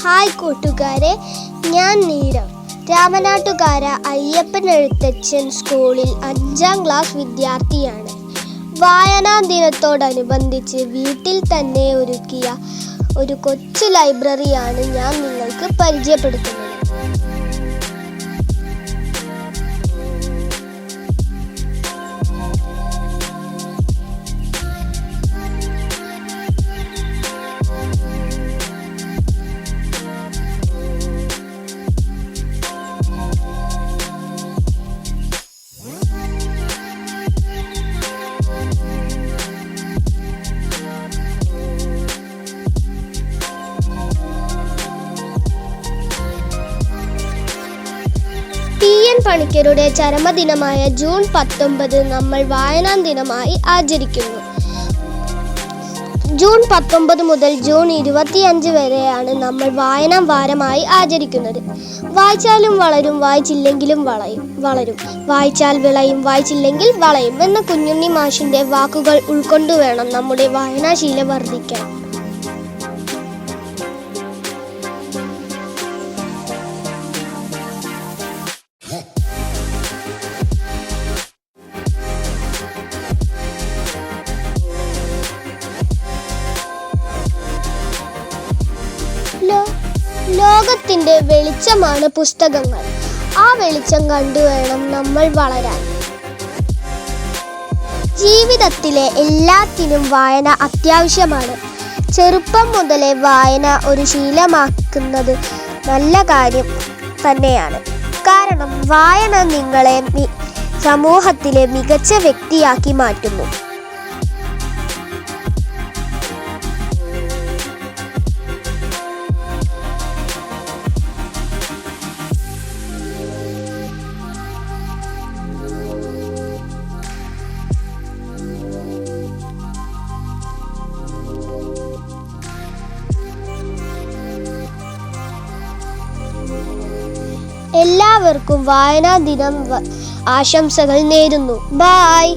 Hi കൂട്ടുകാരെ, ഞാൻ നീരവ്. രാമനാട്ടുകാര അയ്യപ്പൻ എഴുത്തച്ഛൻ സ്കൂളിൽ 5ാം ക്ലാസ് വിദ്യാർത്ഥിയാണ്. വായനാ ദിനത്തോടനുബന്ധിച്ച് വീട്ടിൽ തന്നെ ഒരുക്കിയ ഒരു കൊച്ചു ലൈബ്രറിയാണ് ഞാൻ നിങ്ങൾക്ക് പരിചയപ്പെടുത്തുന്നത്. ടി.എൻ. പണിക്കരുടെ ചരമദിനമായ ജൂൺ 19 നമ്മൾ വായനാ ദിനമായി ആചരിക്കുന്നു. ജൂൺ 19 മുതൽ ജൂൺ 25 വരെയാണ് നമ്മൾ വായനാ വാരമായി ആചരിക്കുന്നത്. വായിച്ചാലും വളരും, വായിച്ചില്ലെങ്കിലും വളരും, വായിച്ചാൽ വിളയും, വായിച്ചില്ലെങ്കിൽ വളയും എന്ന കുഞ്ഞുണ്ണി മാഷിന്റെ വാക്കുകൾ ഉൾക്കൊണ്ടുവേണം നമ്മുടെ വായനാശീലം വർദ്ധിക്കാൻ. ലോകത്തിന്റെ വെളിച്ചമാണ് പുസ്തകങ്ങൾ. ആ വെളിച്ചം കണ്ടുവേണം നമ്മൾ വളരാൻ. ജീവിതത്തിലെ എല്ലാത്തിനും വായന അത്യാവശ്യമാണ്. ചെറുപ്പം മുതലേ വായന ഒരു ശീലമാക്കുന്നത് നല്ല കാര്യം തന്നെയാണ്. കാരണം വായന നിങ്ങളെ സമൂഹത്തിലെ മികച്ച വ്യക്തിയാക്കി മാറ്റുന്നു. എല്ലാവർക്കും വായനാ ദിനം ആശംസകൾ നേരുന്നു. ബൈ.